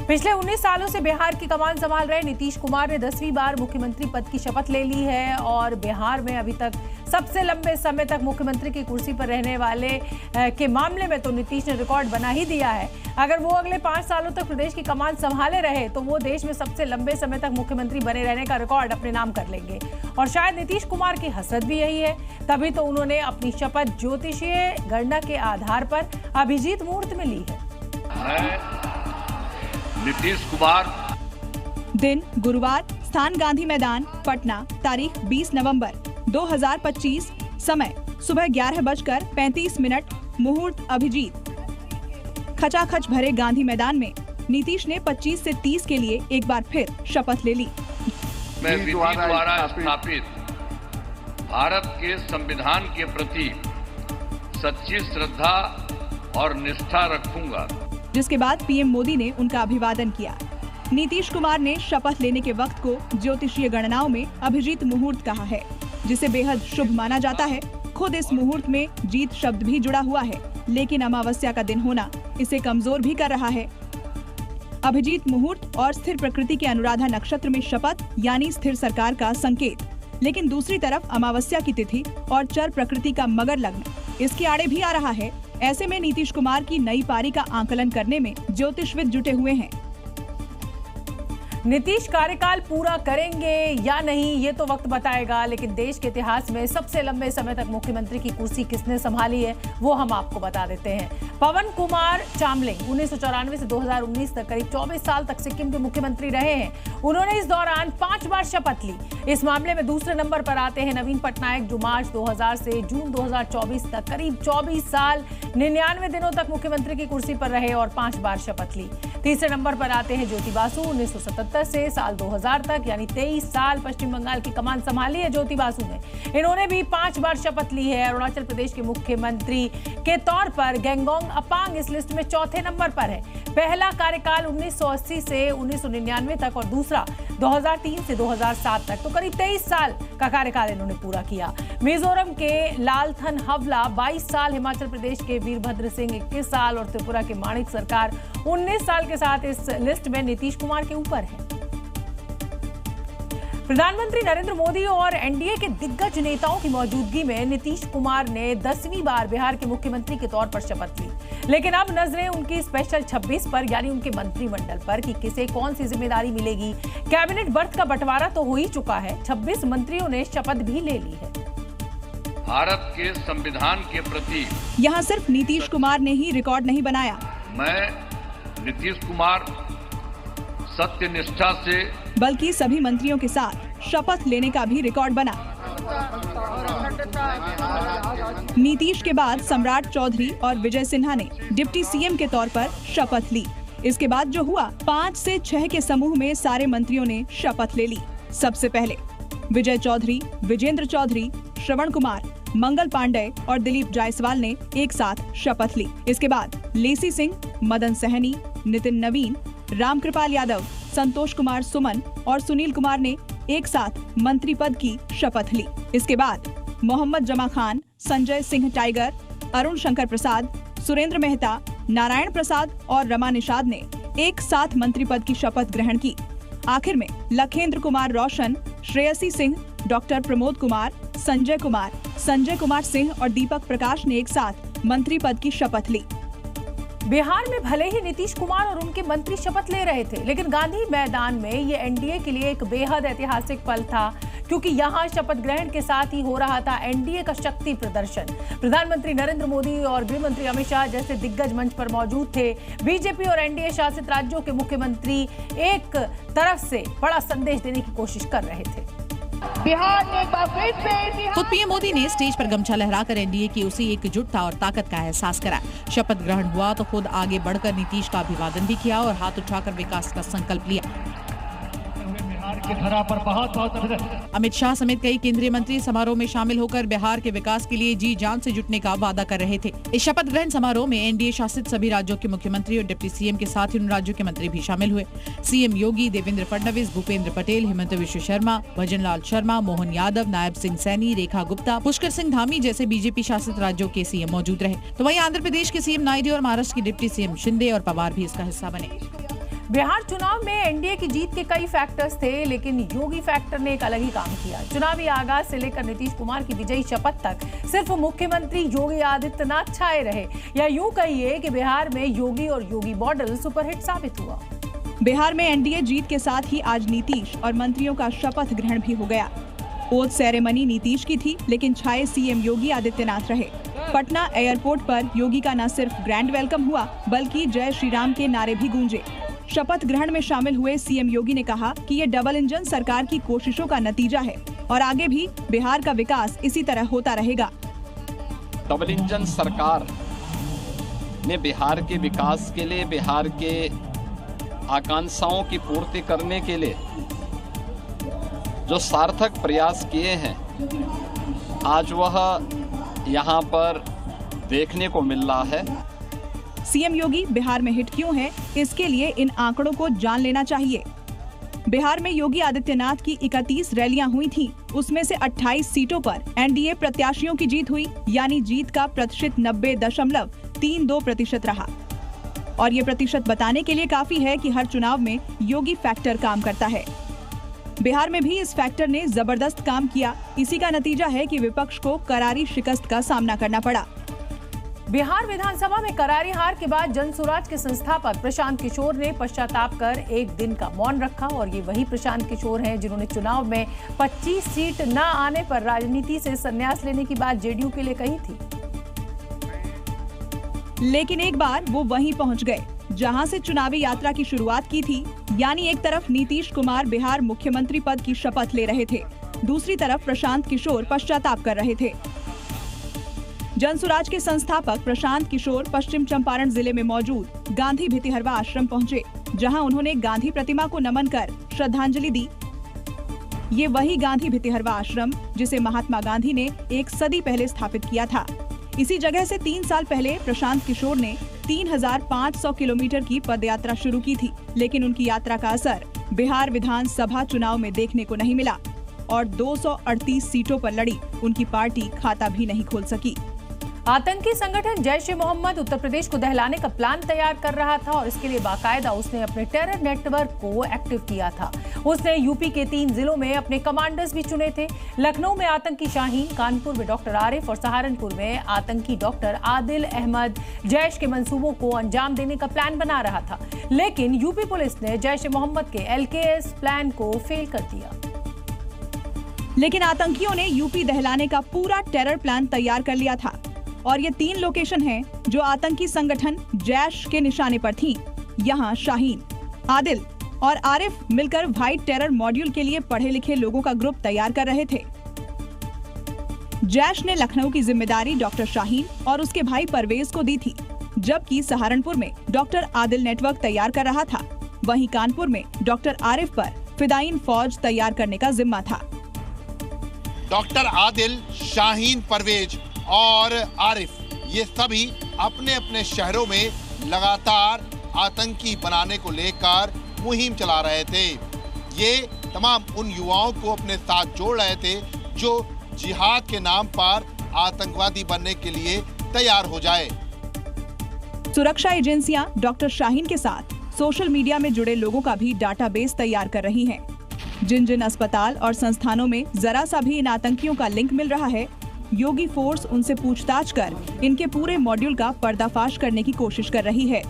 पिछले 19 सालों से बिहार की कमान संभाल रहे नीतीश कुमार ने 10वीं बार मुख्यमंत्री पद की शपथ ले ली है और बिहार में अभी तक सबसे लंबे समय तक मुख्यमंत्री की कुर्सी पर रहने वाले के मामले में तो नीतीश ने रिकॉर्ड बना ही दिया है। अगर वो अगले 5 सालों तक प्रदेश की कमान संभाले रहे तो वो देश में सबसे लंबे समय तक मुख्यमंत्री बने रहने का रिकॉर्ड अपने नाम कर लेंगे और शायद नीतीश कुमार की हसरत भी यही है। तभी तो उन्होंने अपनी शपथ ज्योतिषीय गणना के आधार पर अभिजीत मुहूर्त में ली है। नीतीश कुमार। दिन गुरुवार, स्थान गांधी मैदान, पटना, तारीख 20 नवंबर 2025, समय सुबह 11:35, मुहूर्त अभिजीत। खचाखच भरे गांधी मैदान में नीतीश ने 25 से 30 के लिए एक बार फिर शपथ ले ली। मैं विधि द्वारा स्थापित भारत के संविधान के प्रति सच्ची श्रद्धा और निष्ठा रखूंगा। जिसके बाद पीएम मोदी ने उनका अभिवादन किया। नीतीश कुमार ने शपथ लेने के वक्त को ज्योतिषीय गणनाओं में अभिजीत मुहूर्त कहा है, जिसे बेहद शुभ माना जाता है। खुद इस मुहूर्त में जीत शब्द भी जुड़ा हुआ है, लेकिन अमावस्या का दिन होना इसे कमजोर भी कर रहा है। अभिजीत मुहूर्त और स्थिर प्रकृति के अनुराधा नक्षत्र में शपथ यानी स्थिर सरकार का संकेत, लेकिन दूसरी तरफ अमावस्या की तिथि और चर प्रकृति का मगर लग्न इसके आड़े भी आ रहा है। ऐसे में नीतीश कुमार की नई पारी का आकलन करने में ज्योतिषविद जुटे हुए हैं। नीतीश कार्यकाल पूरा करेंगे या नहीं ये तो वक्त बताएगा, लेकिन देश के इतिहास में सबसे लंबे समय तक मुख्यमंत्री की कुर्सी किसने संभाली है वो हम आपको बता देते हैं। पवन कुमार चामलिंग 1994 से 2019 तक करीब 24 साल तक सिक्किम के मुख्यमंत्री रहे हैं। उन्होंने इस दौरान 5 बार शपथ ली। इस मामले में दूसरे नंबर पर आते हैं नवीन पटनायक, जो मार्च 2000 से जून 2024 तक करीब 24 साल 99 दिनों तक मुख्यमंत्री की कुर्सी पर रहे और 5 बार शपथ ली। तीसरे नंबर पर आते हैं ज्योति बासु, 1977 से साल 2000 तक यानी 23 साल पश्चिम बंगाल की कमान संभाली है ज्योति बासु ने। इन्होंने भी 5 बार शपथ ली है। अरुणाचल प्रदेश के मुख्यमंत्री के तौर पर गेंगोंग अपांग इस लिस्ट में चौथे नंबर पर है। पहला कार्यकाल 1980 से 1999 तक और दूसरा 2003 से 2007 तक, तो करीब 23 साल का कार्यकाल इन्होंने पूरा किया। मिजोरम के लालथन हवला 22 साल, हिमाचल प्रदेश के वीरभद्र सिंह 21 साल और त्रिपुरा के माणिक सरकार 19 साल के साथ इस लिस्ट में नीतीश कुमार के ऊपर है। प्रधानमंत्री नरेंद्र मोदी और एनडीए के दिग्गज नेताओं की मौजूदगी में नीतीश कुमार ने 10वीं बार बिहार के मुख्यमंत्री के तौर पर शपथ ली, लेकिन अब नजरें उनकी स्पेशल 26 पर यानी उनके मंत्रिमंडल पर कि किसे कौन सी जिम्मेदारी मिलेगी। कैबिनेट बर्थ का बंटवारा तो हो ही चुका है, 26 मंत्रियों ने शपथ भी ले ली है। भारत के संविधान के प्रति यहाँ सिर्फ नीतीश कुमार ने ही रिकॉर्ड नहीं बनाया। मैं नीतीश कुमार सत्य निष्ठा से बल्कि सभी मंत्रियों के साथ शपथ लेने का भी रिकॉर्ड बना। नीतीश के बाद सम्राट चौधरी और विजय सिन्हा ने डिप्टी सीएम के तौर पर शपथ ली। इसके बाद जो हुआ, 5 से 6 के समूह में सारे मंत्रियों ने शपथ ले ली। सबसे पहले विजय चौधरी, विजेंद्र चौधरी, श्रवण कुमार, मंगल पांडे और दिलीप जायसवाल ने एक साथ शपथ ली। इसके बाद लेसी सिंह, मदन सहनी, नितिन नवीन, रामकृपाल यादव, संतोष कुमार सुमन और सुनील कुमार ने एक साथ मंत्री पद की शपथ ली। इसके बाद मोहम्मद जमा खान, संजय सिंह टाइगर, अरुण शंकर प्रसाद, सुरेंद्र मेहता, नारायण प्रसाद और रमा निषाद ने एक साथ मंत्री पद की शपथ ग्रहण की। आखिर में लखेंद्र कुमार रोशन, श्रेयसी सिंह, डॉक्टर प्रमोद कुमार, संजय कुमार सिंह और दीपक प्रकाश ने एक साथ मंत्री पद की शपथ ली। बिहार में भले ही नीतीश कुमार और उनके मंत्री शपथ ले रहे थे, लेकिन गांधी मैदान में ये एनडीए के लिए एक बेहद ऐतिहासिक पल था, क्योंकि यहाँ शपथ ग्रहण के साथ ही हो रहा था एनडीए का शक्ति प्रदर्शन। प्रधानमंत्री नरेंद्र मोदी और गृह मंत्री अमित शाह जैसे दिग्गज मंच पर मौजूद थे। बीजेपी और एनडीए शासित राज्यों के मुख्यमंत्री एक तरफ से बड़ा संदेश देने की कोशिश कर रहे थे। बिहार ने फिर से खुद पीएम मोदी ने स्टेज पर गमछा लहराकर एनडीए की उसी एकजुटता और ताकत का एहसास कराया। शपथ ग्रहण हुआ तो खुद आगे बढ़कर नीतीश का अभिवादन भी किया और हाथ उठाकर विकास का संकल्प लिया। की धरा पर बहुत अमित शाह समेत कई केंद्रीय मंत्री समारोह में शामिल होकर बिहार के विकास के लिए जी जान से जुटने का वादा कर रहे थे। इस शपथ ग्रहण समारोह में एनडीए शासित सभी राज्यों के मुख्यमंत्री और डिप्टी सीएम के साथ ही उन राज्यों के मंत्री भी शामिल हुए। सीएम योगी, देवेंद्र फडणवीस, भूपेंद्र पटेल, हिमंत विश्व शर्मा, भजन लाल शर्मा, मोहन यादव, नायब सिंह सैनी, रेखा गुप्ता, पुष्कर सिंह धामी जैसे बीजेपी शासित राज्यों के सीएम मौजूद रहे। तो वहीं आंध्र प्रदेश के सीएम नायडू और महाराष्ट्र की डिप्टी सीएम शिंदे और पवार भी इसका हिस्सा बने। बिहार चुनाव में एनडीए की जीत के कई फैक्टर्स थे, लेकिन योगी फैक्टर ने एक अलग ही काम किया। चुनावी आगाज से लेकर नीतीश कुमार की विजयी शपथ तक सिर्फ मुख्यमंत्री योगी आदित्यनाथ छाए रहे, या यूं कहिए कि बिहार में योगी और योगी मॉडल सुपरहिट साबित हुआ। बिहार में एनडीए जीत के साथ ही आज नीतीश और मंत्रियों का शपथ ग्रहण भी हो गया। ओथ सेरेमनी नीतीश की थी, लेकिन छाए सीएम योगी आदित्यनाथ रहे। पटना एयरपोर्ट पर योगी का न सिर्फ ग्रैंड वेलकम हुआ, बल्कि जय श्री राम के नारे भी गूंजे। शपथ ग्रहण में शामिल हुए सीएम योगी ने कहा कि ये डबल इंजन सरकार की कोशिशों का नतीजा है और आगे भी बिहार का विकास इसी तरह होता रहेगा। डबल इंजन सरकार ने बिहार के विकास के लिए, बिहार के आकांक्षाओं की पूर्ति करने के लिए जो सार्थक प्रयास किए हैं, आज वह यहाँ पर देखने को मिल रहा है। सीएम योगी बिहार में हिट क्यों है, इसके लिए इन आंकड़ों को जान लेना चाहिए। बिहार में योगी आदित्यनाथ की 31 रैलियां हुई थीं, उसमें से 28 सीटों पर एनडीए प्रत्याशियों की जीत हुई, यानी जीत का प्रतिशत 90.32% रहा। और ये प्रतिशत बताने के लिए काफी है कि हर चुनाव में योगी फैक्टर काम करता है। बिहार में भी इस फैक्टर ने जबरदस्त काम किया। इसी का नतीजा है कि विपक्ष को करारी शिकस्त का सामना करना पड़ा। बिहार विधानसभा में करारी हार के बाद जनसुराज के संस्थापक प्रशांत किशोर ने पश्चाताप कर एक दिन का मौन रखा, और ये वही प्रशांत किशोर हैं जिन्होंने चुनाव में 25 सीट न आने पर राजनीति से संन्यास लेने की बात जेडीयू के लिए कही थी। लेकिन एक बार वो वहीं पहुंच गए जहां से चुनावी यात्रा की शुरुआत की थी, यानी एक तरफ नीतीश कुमार बिहार मुख्यमंत्री पद की शपथ ले रहे थे, दूसरी तरफ प्रशांत किशोर पश्चाताप कर रहे थे। जनसुराज के संस्थापक प्रशांत किशोर पश्चिम चंपारण जिले में मौजूद गांधी भितिहरवा आश्रम पहुंचे, जहां उन्होंने गांधी प्रतिमा को नमन कर श्रद्धांजलि दी। ये वही गांधी भितिहरवा आश्रम जिसे महात्मा गांधी ने एक सदी पहले स्थापित किया था। इसी जगह से 3 साल पहले प्रशांत किशोर ने 3500 किलोमीटर की पदयात्रा शुरू की थी, लेकिन उनकी यात्रा का असर बिहार विधानसभा चुनाव में देखने को नहीं मिला और 238 सीटों पर लड़ी उनकी पार्टी खाता भी नहीं खोल सकी। आतंकी संगठन जैश ए मोहम्मद उत्तर प्रदेश को दहलाने का प्लान तैयार कर रहा था, और इसके लिए बाकायदा उसने अपने टेरर नेटवर्क को एक्टिव किया था। उसने यूपी के 3 जिलों में अपने कमांडर्स भी चुने थे। लखनऊ में आतंकी शाहीन, कानपुर में डॉक्टर आरिफ और सहारनपुर में आतंकी डॉक्टर आदिल अहमद जैश के मंसूबों को अंजाम देने का प्लान बना रहा था, लेकिन यूपी पुलिस ने जैश ए मोहम्मद के LKS प्लान को फेल कर दिया। लेकिन आतंकियों ने यूपी दहलाने का पूरा टेरर प्लान तैयार कर लिया था, और ये 3 लोकेशन हैं जो आतंकी संगठन जैश के निशाने पर थीं। यहाँ शाहीन, आदिल और आरिफ मिलकर व्हाइट टेरर मॉड्यूल के लिए पढ़े लिखे लोगों का ग्रुप तैयार कर रहे थे। जैश ने लखनऊ की जिम्मेदारी डॉक्टर शाहीन और उसके भाई परवेज को दी थी, जबकि सहारनपुर में डॉक्टर आदिल नेटवर्क तैयार कर रहा था। वहीं कानपुर में डॉक्टर आरिफ पर फिदायीन फौज तैयार करने का जिम्मा था। डॉक्टर आदिल, शाहीन, परवेज और आरिफ ये सभी अपने अपने शहरों में लगातार आतंकी बनाने को लेकर मुहिम चला रहे थे। ये तमाम उन युवाओं को अपने साथ जोड़ रहे थे जो जिहाद के नाम पर आतंकवादी बनने के लिए तैयार हो जाए। सुरक्षा एजेंसियां डॉक्टर शाहीन के साथ सोशल मीडिया में जुड़े लोगों का भी डाटाबेस तैयार कर रही हैं। जिन जिन अस्पताल और संस्थानों में जरा सा भी इन आतंकियों का लिंक मिल रहा है, योगी फोर्स उनसे पूछताछ कर इनके पूरे मॉड्यूल का पर्दाफाश करने की कोशिश कर रही है।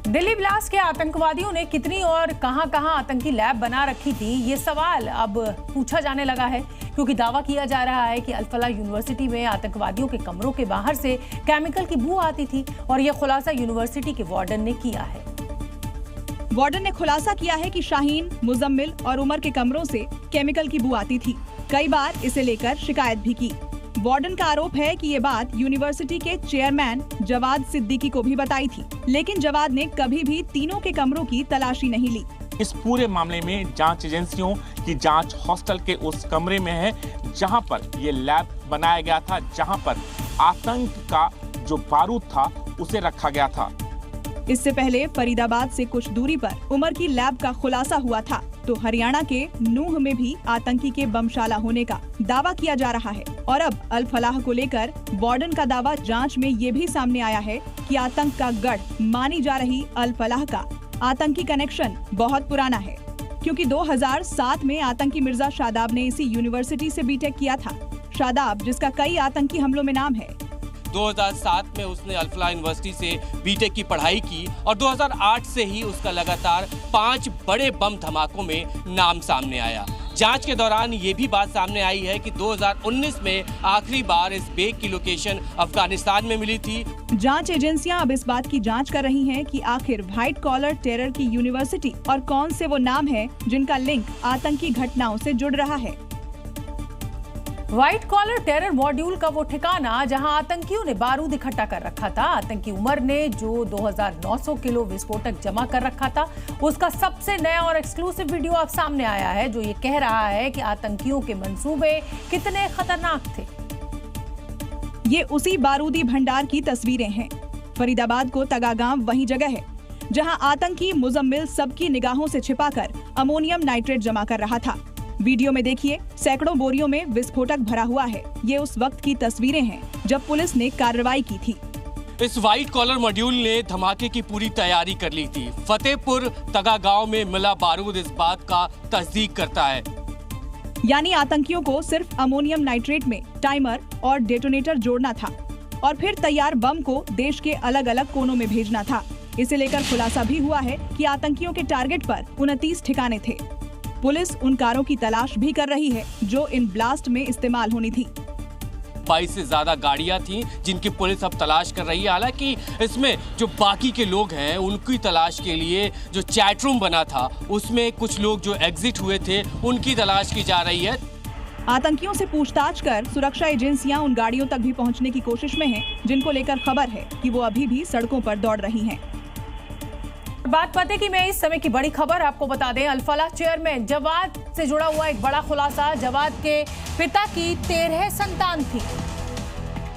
दिल्ली ब्लास्ट के आतंकवादियों ने कितनी और कहां-कहां आतंकी लैब बना रखी थी, ये सवाल अब पूछा जाने लगा है, क्योंकि दावा किया जा रहा है कि अल-फलाह यूनिवर्सिटी में आतंकवादियों के कमरों के बाहर से केमिकल की बू आती थी, और यह खुलासा यूनिवर्सिटी के वार्डन ने किया है। वार्डन ने खुलासा किया है कि शाहीन, मुजम्मिल और उमर के कमरों से केमिकल की बू आती थी। कई बार इसे लेकर शिकायत भी की। वार्डन का आरोप है कि ये बात यूनिवर्सिटी के चेयरमैन जवाद सिद्दीकी को भी बताई थी, लेकिन जवाद ने कभी भी तीनों के कमरों की तलाशी नहीं ली। इस पूरे मामले में जांच एजेंसियों की जांच हॉस्टल के उस कमरे में है जहां पर ये लैब बनाया गया था, जहां पर आतंक का जो बारूद था उसे रखा गया था। इससे पहले फरीदाबाद से कुछ दूरी पर उमर की लैब का खुलासा हुआ था, तो हरियाणा के नूह में भी आतंकी के बमशाला होने का दावा किया जा रहा है। और अब अल-फलाह को लेकर वार्डन का दावा जांच में ये भी सामने आया है कि आतंक का गढ़ मानी जा रही अल-फलाह का आतंकी कनेक्शन बहुत पुराना है, क्योंकि 2007 में आतंकी मिर्जा शादाब ने इसी यूनिवर्सिटी से बीटेक किया था। शादाब, जिसका कई आतंकी हमलों में नाम है। 2007 में उसने अल-फलाह यूनिवर्सिटी से बीटेक की पढ़ाई की और 2008 से ही उसका लगातार 5 बड़े बम धमाकों में नाम सामने आया। जांच के दौरान ये भी बात सामने आई है कि 2019 में आखिरी बार इस बेग की लोकेशन अफगानिस्तान में मिली थी। जांच एजेंसियां अब इस बात की जांच कर रही हैं कि आखिर व्हाइट कॉलर टेरर की यूनिवर्सिटी और कौन से वो नाम हैं जिनका लिंक आतंकी घटनाओं से जुड़ रहा है। व्हाइट कॉलर टेरर मॉड्यूल का वो ठिकाना जहां आतंकियों ने बारूद इकट्ठा कर रखा था। आतंकी उमर ने जो 2900 किलो विस्फोटक जमा कर रखा था, उसका सबसे नया और एक्सक्लूसिव वीडियो अब सामने आया है, जो ये कह रहा है कि आतंकियों के मंसूबे कितने खतरनाक थे। ये उसी बारूदी भंडार की तस्वीरें हैं। फरीदाबाद को तगागांव वही जगह है जहां आतंकी मुजम्मिल सबकी निगाहों से छिपाकर अमोनियम नाइट्रेट जमा कर रहा था। वीडियो में देखिए, सैकड़ों बोरियों में विस्फोटक भरा हुआ है। ये उस वक्त की तस्वीरें हैं जब पुलिस ने कार्रवाई की थी। इस व्हाइट कॉलर मॉड्यूल ने धमाके की पूरी तैयारी कर ली थी। फतेहपुर तगागांव में मिला बारूद इस बात का तस्दीक करता है। यानी आतंकियों को सिर्फ अमोनियम नाइट्रेट में टाइमर और डेटोनेटर जोड़ना था और फिर तैयार बम को देश के अलग अलग कोनों में भेजना था। इसे लेकर खुलासा भी हुआ है कि आतंकियों के टारगेट पर 29 ठिकाने थे। पुलिस उन कारों की तलाश भी कर रही है जो इन ब्लास्ट में इस्तेमाल होनी थी। 22 से ज्यादा गाड़ियां थी जिनकी पुलिस अब तलाश कर रही है। हालांकि इसमें जो बाकी के लोग हैं उनकी तलाश के लिए जो चैट रूम बना था उसमें कुछ लोग जो एग्जिट हुए थे उनकी तलाश की जा रही है। आतंकियों से पूछताछ कर सुरक्षा एजेंसियां उन गाड़ियों तक भी पहुंचने की कोशिश में हैं, जिनको लेकर खबर है कि वो अभी भी सड़कों पर दौड़ रही हैं। बात पते की मैं इस समय की बड़ी खबर आपको बता दें। अल-फलाह चेयरमैन जवाद से जुड़ा हुआ एक बड़ा खुलासा। जवाद के पिता की 13 संतान थी।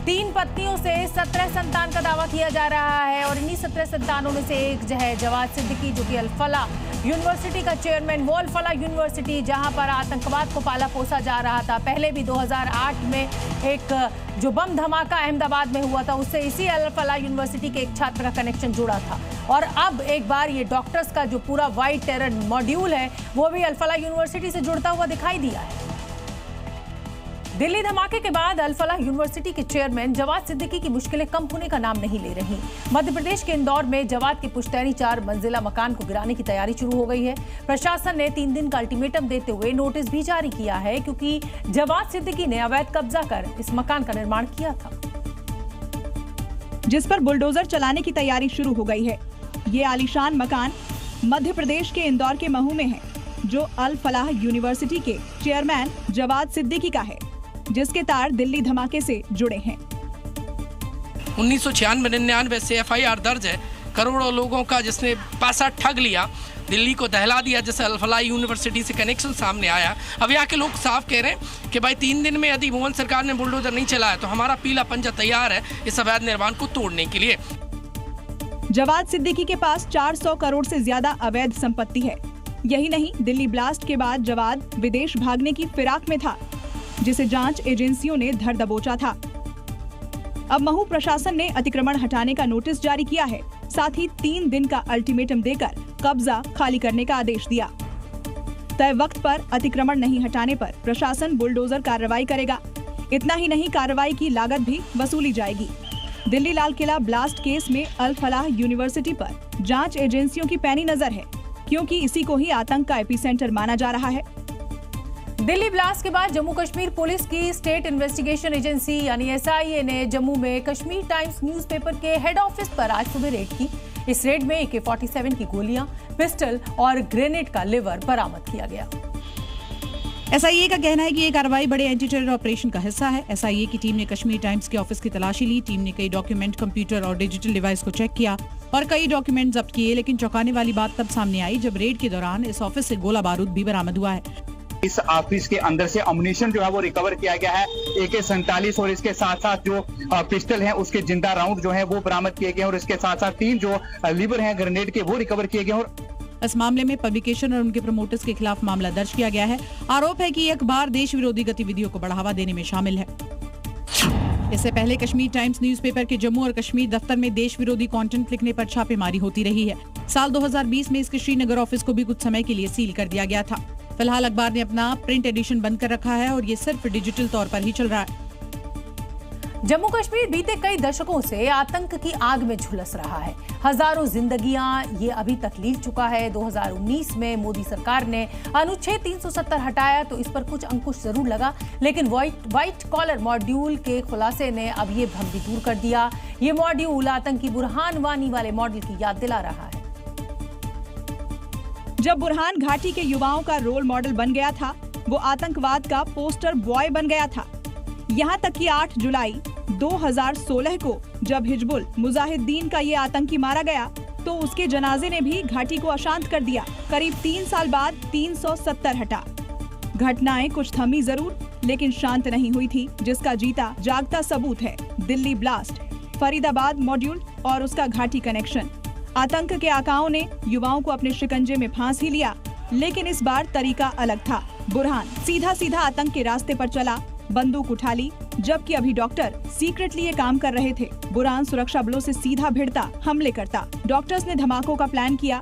3 पत्नियों से 17 संतान का दावा किया जा रहा है और इन्हीं 17 संतानों में से एक जो है जवाद सिद्दीकी, जो कि अल-फलाह यूनिवर्सिटी का चेयरमैन, वो अल-फलाह यूनिवर्सिटी जहां पर आतंकवाद को पाला पोसा जा रहा था। पहले भी 2008 में एक जो बम धमाका अहमदाबाद में हुआ था, उससे इसी अल-फलाह यूनिवर्सिटी के एक छात्र का कनेक्शन जुड़ा था। और अब एक बार ये डॉक्टर्स का जो पूरा व्हाइट टेरर मॉड्यूल है वो भी अल-फलाह यूनिवर्सिटी से जुड़ता हुआ दिखाई दिया है। दिल्ली धमाके के बाद अल-फलाह यूनिवर्सिटी के चेयरमैन जवाद सिद्दीकी की मुश्किलें कम होने का नाम नहीं ले रही। मध्य प्रदेश के इंदौर में जवाद के पुश्तैनी 4 मंजिला मकान को गिराने की तैयारी शुरू हो गई है। प्रशासन ने 3 दिन का अल्टीमेटम देते हुए नोटिस भी जारी किया है, क्योंकि जवाद सिद्दीकी ने अवैध कब्जा कर इस मकान का निर्माण किया था, जिस पर बुलडोजर चलाने की तैयारी शुरू हो गई है। ये आलीशान मकान मध्य प्रदेश के इंदौर के महू में है, जो अल-फलाह यूनिवर्सिटी के चेयरमैन जवाद सिद्दीकी का है, जिसके तार दिल्ली धमाके से जुड़े हैं। 1996-99 से FIR दर्ज है। करोड़ों लोगों का जिसने पैसा ठग लिया, दिल्ली को दहला दिया, जैसे अल-फलाह यूनिवर्सिटी से कनेक्शन सामने आया। अब यहाँ के लोग साफ कह रहे हैं कि भाई 3 दिन में यदि मोहन सरकार ने बुलडोजर नहीं चलाया तो हमारा पीला पंजा तैयार है इस अवैध निर्माण को तोड़ने के लिए। जवाद सिद्दीकी के पास 400 करोड़ से ज्यादा अवैध संपत्ति है। यही नहीं, दिल्ली ब्लास्ट के बाद जवाद विदेश भागने की फिराक में था, जिसे जांच एजेंसियों ने धर दबोचा था। अब महू प्रशासन ने अतिक्रमण हटाने का नोटिस जारी किया है, साथ ही 3 दिन का अल्टीमेटम देकर कब्जा खाली करने का आदेश दिया। तय वक्त पर अतिक्रमण नहीं हटाने पर प्रशासन बुलडोजर कार्रवाई करेगा। इतना ही नहीं, कार्रवाई की लागत भी वसूली जाएगी। दिल्ली लाल किला ब्लास्ट केस में अल-फलाह यूनिवर्सिटी पर जांच एजेंसियों की पैनी नजर है, क्योंकि इसी को ही आतंक का एपिसेंटर माना जा रहा है। दिल्ली ब्लास्ट के बाद जम्मू कश्मीर पुलिस की स्टेट इन्वेस्टिगेशन एजेंसी यानी SIA ने जम्मू में कश्मीर टाइम्स न्यूज़पेपर के हेड ऑफिस पर आज सुबह रेड की। इस रेड में AK-47 की गोलियां, पिस्टल और ग्रेनेड का लिवर बरामद किया गया। SIA का कहना है कि ये कार्रवाई बड़े एंटी टेरर ऑपरेशन का हिस्सा है। SIA की टीम ने कश्मीर टाइम्स के ऑफिस की तलाशी ली। टीम ने कई डॉक्यूमेंट, कंप्यूटर और डिजिटल डिवाइस को चेक किया और कई डॉक्यूमेंट जब्त किए। लेकिन चौंकाने वाली बात तब सामने आई जब रेड के दौरान इस ऑफिस से गोला बारूद भी बरामद हुआ है। इस ऑफिस के अंदर से अम्युनिशन जो है वो रिकवर किया गया है। AK-47 और इसके साथ साथ जो पिस्टल हैं उसके जिंदा राउंड जो है वो बरामद किए गए और इसके साथ साथ 3 जो लिवर हैं ग्रेनेड के वो रिकवर किए गए। और इस मामले में पब्लिकेशन और उनके प्रमोटर्स के खिलाफ मामला दर्ज किया गया है। आरोप है कि ये अखबार देश विरोधी गतिविधियों को बढ़ावा देने में शामिल है। इससे पहले कश्मीर टाइम्स न्यूज़पेपर के जम्मू और कश्मीर दफ्तर में देश विरोधी कंटेंट लिखने पर छापेमारी होती रही है। साल 2020 में इसके श्रीनगर ऑफिस को भी कुछ समय के लिए सील कर दिया गया था। फिलहाल अखबार ने अपना प्रिंट एडिशन बंद कर रखा है और ये सिर्फ डिजिटल तौर पर ही चल रहा है। जम्मू कश्मीर बीते कई दशकों से आतंक की आग में झुलस रहा है। हजारों जिंदगियां ये अभी तक लील चुका है। 2019 में मोदी सरकार ने अनुच्छेद 370 हटाया तो इस पर कुछ अंकुश जरूर लगा, लेकिन व्हाइट कॉलर मॉड्यूल के खुलासे ने अब ये भ्रम भी दूर कर दिया। ये मॉड्यूल आतंकी बुरहान वानी वाले मॉडल की याद दिला रहा है। जब बुरहान घाटी के युवाओं का रोल मॉडल बन गया था, वो आतंकवाद का पोस्टर बॉय बन गया था। यहाँ तक कि 8 जुलाई 2016 को जब हिजबुल मुजाहिदीन का ये आतंकी मारा गया तो उसके जनाजे ने भी घाटी को अशांत कर दिया। करीब 3 साल बाद 370 हटा। घटनाएं कुछ थमी जरूर, लेकिन शांत नहीं हुई थी, जिसका जीता जागता सबूत है दिल्ली ब्लास्ट, फरीदाबाद मॉड्यूल और उसका घाटी कनेक्शन। आतंक के आकाओं ने युवाओं को अपने शिकंजे में फांस ही लिया, लेकिन इस बार तरीका अलग था। बुरहान सीधा आतंक के रास्ते पर चला, बंदूक उठा ली, जबकि अभी डॉक्टर सीक्रेटली ये काम कर रहे थे। बुरहान सुरक्षा बलों से सीधा भिड़ता, हमले करता। डॉक्टर्स ने धमाकों का प्लान किया।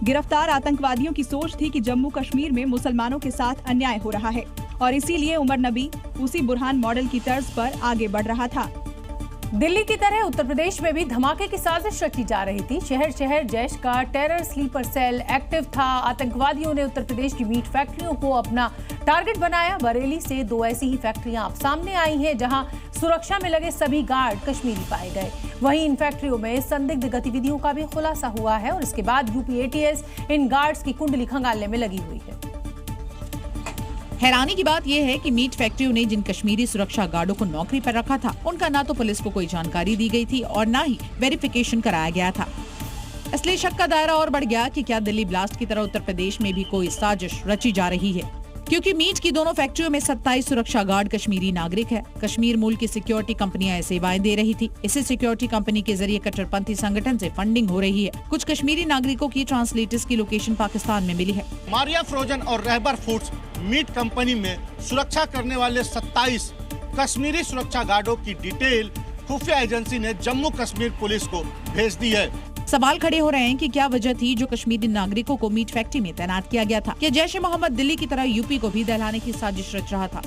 गिरफ्तार आतंकवादियों की सोच थी कि जम्मू कश्मीर में मुसलमानों के साथ अन्याय हो रहा है और इसीलिए उमर नबी उसी बुरहान मॉडल की तर्ज पर आगे बढ़ रहा था। दिल्ली की तरह उत्तर प्रदेश में भी धमाके की साजिश रची जा रही थी। शहर शहर जैश का टेरर स्लीपर सेल एक्टिव था। आतंकवादियों ने उत्तर प्रदेश की मीट फैक्ट्रियों को अपना टारगेट बनाया। बरेली से 2 ऐसी ही फैक्ट्रियां अब सामने आई हैं, जहां सुरक्षा में लगे सभी गार्ड कश्मीरी पाए गए। वहीं इन फैक्ट्रियों में संदिग्ध गतिविधियों का भी खुलासा हुआ है और इसके बाद यूपी एटीएस इन गार्ड्स की कुंडली खंगालने में लगी हुई है। हैरानी की बात यह है कि मीट फैक्ट्रियों ने जिन कश्मीरी सुरक्षा गार्डों को नौकरी पर रखा था, उनका ना तो पुलिस को कोई जानकारी दी गई थी और ना ही वेरिफिकेशन कराया गया था। इसलिए शक का दायरा और बढ़ गया कि क्या दिल्ली ब्लास्ट की तरह उत्तर प्रदेश में भी कोई साजिश रची जा रही है, क्योंकि मीट की दोनों फैक्ट्रियों में 27 सुरक्षा गार्ड कश्मीरी नागरिक है। कश्मीर मूल की सिक्योरिटी कंपनियां सेवाएं दे रही थी। इसी सिक्योरिटी कंपनी के जरिए कट्टरपंथी संगठन से फंडिंग हो रही है। कुछ कश्मीरी नागरिकों की ट्रांसलेटर्स की लोकेशन पाकिस्तान में मिली है। मारिया फ्रोजन और रहबर फूड्स मीट कंपनी में सुरक्षा करने वाले 27 कश्मीरी सुरक्षा गार्डों की डिटेल खुफिया एजेंसी ने जम्मू कश्मीर पुलिस को भेज दी है। सवाल खड़े हो रहे हैं कि क्या वजह थी जो कश्मीरी नागरिकों को मीट फैक्ट्री में तैनात किया गया था। क्या जैश ए मोहम्मद दिल्ली की तरह यूपी को भी दहलाने की साजिश रच रहा था?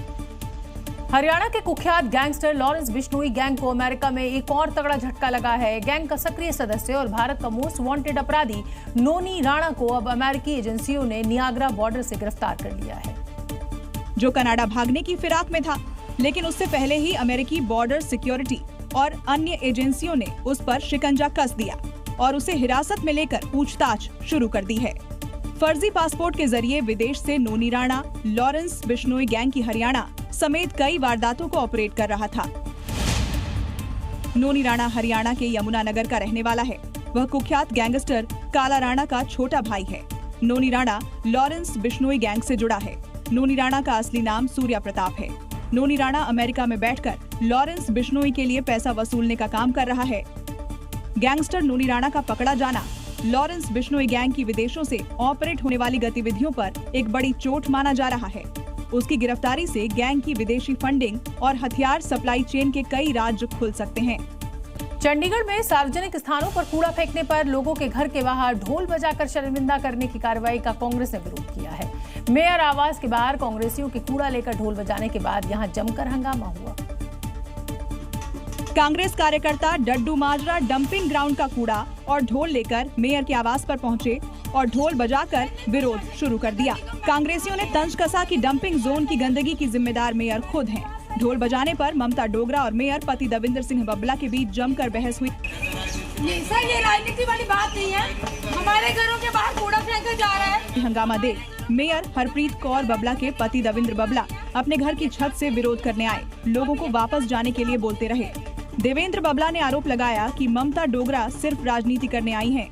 हरियाणा के कुख्यात गैंगस्टर लॉरेंस बिश्नोई गैंग को अमेरिका में एक और तगड़ा झटका लगा है। गैंग का सक्रिय सदस्य और भारत का मोस्ट वांटेड अपराधी नोनी राणा को अब अमेरिकी एजेंसियों ने नियाग्रा बॉर्डर से गिरफ्तार कर लिया है। जो कनाडा भागने की फिराक में था, लेकिन उससे पहले ही अमेरिकी बॉर्डर सिक्योरिटी और अन्य एजेंसियों ने उस पर शिकंजा कस दिया और उसे हिरासत में लेकर पूछताछ शुरू कर दी है। फर्जी पासपोर्ट के जरिए विदेश से नोनी राणा लॉरेंस बिश्नोई गैंग की हरियाणा समेत कई वारदातों को ऑपरेट कर रहा था। नोनी राणा हरियाणा के यमुनानगर का रहने वाला है। वह कुख्यात गैंगस्टर काला राणा का छोटा भाई है। नोनी राणा लॉरेंस बिश्नोई गैंग से जुड़ा है। नोनी राणा का असली नाम सूर्या प्रताप है। नोनी राणा अमेरिका में बैठकर लॉरेंस बिश्नोई के लिए पैसा वसूलने का काम कर रहा है। गैंगस्टर नोनी राणा का पकड़ा जाना लॉरेंस बिश्नोई गैंग की विदेशों से ऑपरेट होने वाली गतिविधियों पर एक बड़ी चोट माना जा रहा है। उसकी गिरफ्तारी से गैंग की विदेशी फंडिंग और हथियार सप्लाई चेन के कई राज खुल सकते हैं। चंडीगढ़ में सार्वजनिक स्थानों पर कूड़ा फेंकने पर लोगों के घर के बाहर ढोल बजाकर शर्मिंदा करने की कार्रवाई का कांग्रेस ने विरोध किया है। मेयर आवास के बाहर कांग्रेसियों के कूड़ा लेकर ढोल बजाने के बाद यहां जमकर हंगामा हुआ। कांग्रेस कार्यकर्ता डड्डू माजरा डंपिंग ग्राउंड का कूड़ा और ढोल लेकर मेयर के आवास पर पहुंचे और ढोल बजाकर विरोध शुरू कर दिया। कांग्रेसियों ने तंज कसा कि डंपिंग जोन की गंदगी की जिम्मेदार मेयर खुद हैं। ढोल बजाने पर ममता डोगरा और मेयर पति दविंदर सिंह बबला के बीच जमकर बहस हुई। ये राजनीति वाली बात नहीं है। हमारे घरों के बाहर कूड़ा फेंका जा रहा है। हंगामा देख मेयर हरप्रीत कौर बबला के पति दविंदर बबला अपने घर की छत से विरोध करने आए। लोगों को वापस जाने के लिए बोलते रहे। देवेंद्र बबला ने आरोप लगाया कि ममता डोगरा सिर्फ राजनीति करने आई हैं।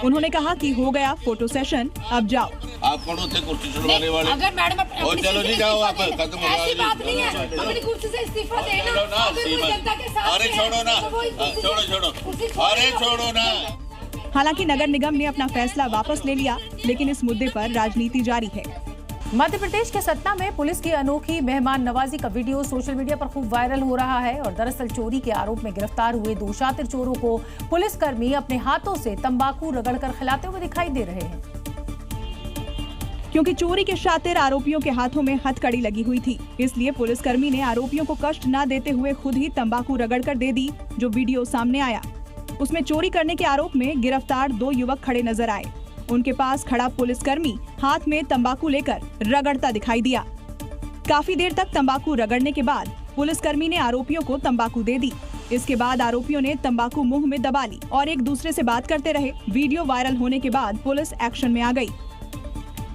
उन्होंने कहा कि हो गया फोटो सेशन, अब जाओ। आप कौन थे कुर्सी छुड़वाने वाले? अगर मैडम चलो जी जाओ, आप खत्म हो ऐसी बात नहीं है। अपनी कुर्सी से इस्तीफा देना। अगर कोई जनता के साथ अरे छोड़ो ना, अरे छोड़ो ना। हालांकि नगर निगम ने अपना फैसला वापस ले लिया, लेकिन इस मुद्दे पर राजनीति जारी है। मध्य प्रदेश के सतना में पुलिस की अनोखी मेहमान नवाजी का वीडियो सोशल मीडिया पर खूब वायरल हो रहा है और दरअसल चोरी के आरोप में गिरफ्तार हुए 2 शातिर चोरों को पुलिसकर्मी अपने हाथों से तंबाकू रगड़कर खिलाते हुए दिखाई दे रहे हैं। क्योंकि चोरी के शातिर आरोपियों के हाथों में हथकड़ी लगी हुई थी, इसलिए पुलिसकर्मी ने आरोपियों को कष्ट न देते हुए खुद ही तंबाकू रगड़कर दे दी। जो वीडियो सामने आया उसमें चोरी करने के आरोप में गिरफ्तार 2 युवक खड़े नजर आए। उनके पास खड़ा पुलिसकर्मी हाथ में तंबाकू लेकर रगड़ता दिखाई दिया। काफी देर तक तंबाकू रगड़ने के बाद पुलिसकर्मी ने आरोपियों को तंबाकू दे दी। इसके बाद आरोपियों ने तंबाकू मुंह में दबा ली और एक दूसरे से बात करते रहे। वीडियो वायरल होने के बाद पुलिस एक्शन में आ गई।